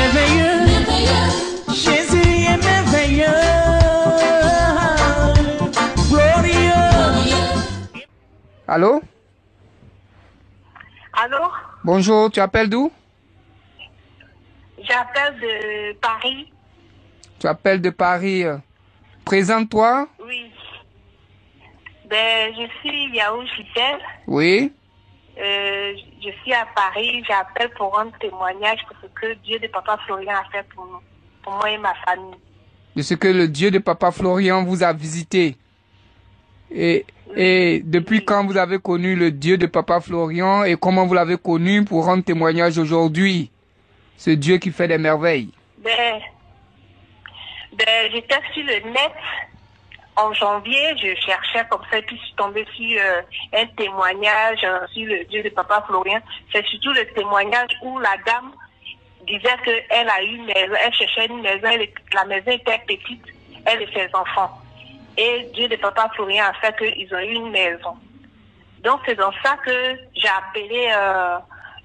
merveilleux. Jésus est merveilleux. Glorieux. Allô? Allô? Bonjour, tu appelles d'où? J'appelle de Paris. Tu appelles de Paris. Présente-toi. Oui. Ben, je suis Yahoo Gisèle. Oui. Je suis à Paris. J'appelle pour rendre témoignage pour ce que Dieu de Papa Florian a fait pour nous, pour moi et ma famille. De ce que le Dieu de Papa Florian vous a visité. Et depuis quand vous avez connu le Dieu de Papa Florian et comment vous l'avez connu pour rendre témoignage aujourd'hui? Ce Dieu qui fait des merveilles. Ben, j'étais sur le net en janvier, je cherchais comme ça, et puis je suis tombée sur un témoignage sur le Dieu de Papa Florian. C'est surtout le témoignage où la dame disait qu'elle a eu une maison, elle cherchait une maison, la maison était petite, elle et ses enfants. Et Dieu de Papa Florian a fait qu'ils ont eu une maison. Donc c'est dans ça que j'ai appelé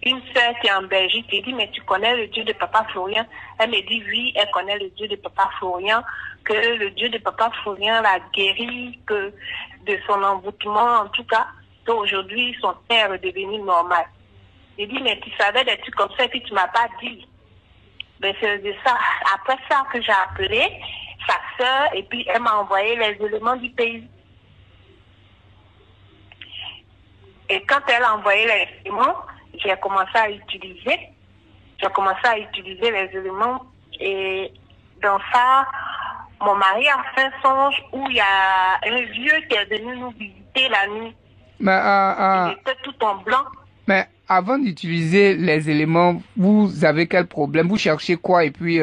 une sœur qui est en Belgique. J'ai dit, mais tu connais le Dieu de Papa Florian? Elle me dit, oui, elle connaît le Dieu de Papa Florian, que le Dieu de Papa Florian l'a guéri, que de son envoûtement, en tout cas, qu'aujourd'hui, son père est devenu normal. J'ai dit, mais tu savais des trucs comme ça, et puis tu m'as pas dit. Ben, c'est de ça, après ça que j'ai appelé sa sœur, et puis elle m'a envoyé les éléments du pays. Et quand elle a envoyé les éléments, j'ai commencé à utiliser les éléments, et dans ça, mon mari a fait un songe où il y a un vieux qui est venu nous visiter la nuit. Mais, Il était tout en blanc. mais avant d'utiliser les éléments, vous avez quel problème? Vous cherchez quoi et puis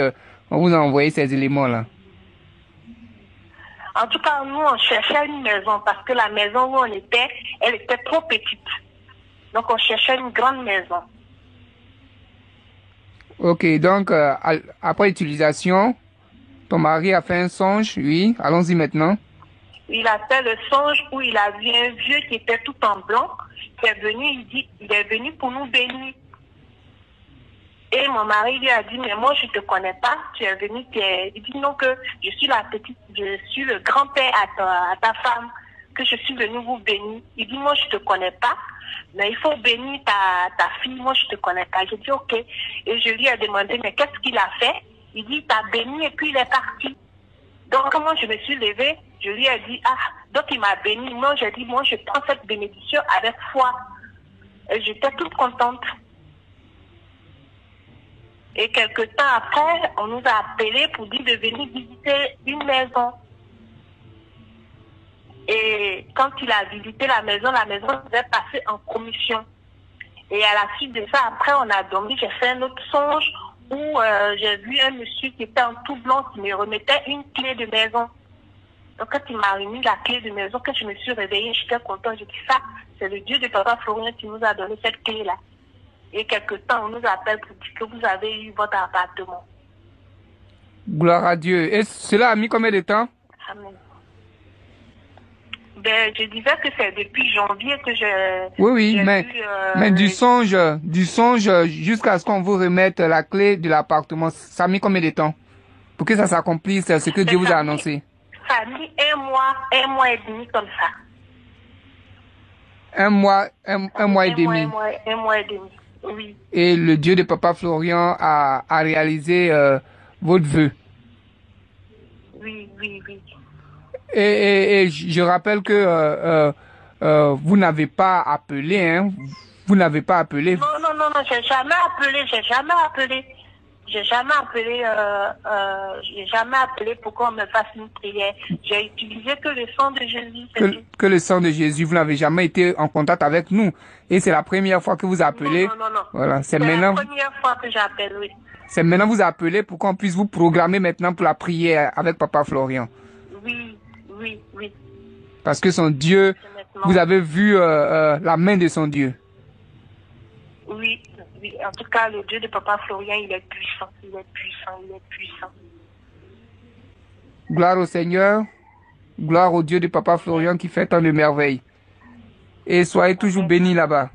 on vous a envoyé ces éléments-là? En tout cas, nous, on cherchait une maison parce que la maison où on était, elle était trop petite. Donc, on cherchait une grande maison. Ok, donc après utilisation, ton mari a fait un songe, oui, allons-y maintenant. Il a fait le songe où il a vu un vieux qui était tout en blanc, qui est venu, il est venu pour nous bénir. Et mon mari lui a dit, mais moi je te connais pas, tu es venu, il dit non, que je suis la petite, je suis le grand-père à ta femme, que je suis venu vous bénir. Il dit, moi je te connais pas, mais il faut bénir ta fille, moi je te connais pas. J'ai dit ok, et je lui ai demandé, mais qu'est-ce qu'il a fait? Il dit, t'as béni et puis il est parti. Donc quand moi je me suis levée, je lui ai dit, ah, donc il m'a béni. Non, j'ai dit, moi je prends cette bénédiction avec foi. Et j'étais toute contente. Et quelque temps après, on nous a appelés pour dire de venir visiter une maison. Et quand il a visité la maison devait passer en commission. Et à la suite de ça, après, on a dormi. J'ai fait un autre songe où j'ai vu un monsieur qui était en tout blanc qui me remettait une clé de maison. Donc quand il m'a remis la clé de maison, quand je me suis réveillée, j'étais contente. J'ai dit ça, c'est le Dieu de Papa Florian qui nous a donné cette clé-là. Et quelque temps, on nous appelle pour dire que vous avez eu votre appartement. Gloire à Dieu. Et cela a mis combien de temps? Amen. Ben, je disais que c'est depuis janvier que je... Oui, mais du songe jusqu'à ce qu'on vous remette la clé de l'appartement, ça a mis combien de temps? Pour que ça s'accomplisse, ce que Dieu vous a annoncé. Ça a mis un mois et demi comme ça. Un mois et demi. Un mois et demi, oui. Et le Dieu de Papa Florian a réalisé votre vœu. Oui. Et je rappelle que vous n'avez pas appelé, hein. Vous n'avez pas appelé. Non, j'ai jamais appelé pour qu'on me fasse une prière. J'ai utilisé que le sang de Jésus. Que le sang de Jésus, vous n'avez jamais été en contact avec nous. Et c'est la première fois que vous appelez. Non. Voilà, c'est maintenant. C'est la première fois que j'appelle, oui. C'est maintenant vous appelez pour qu'on puisse vous programmer maintenant pour la prière avec Papa Florian. Oui. Parce que son Dieu, vous avez vu la main de son Dieu. Oui. En tout cas, le Dieu de Papa Florian, il est puissant. Gloire au Seigneur. Gloire au Dieu de Papa Florian qui fait tant de merveilles. Et soyez toujours bénis là-bas.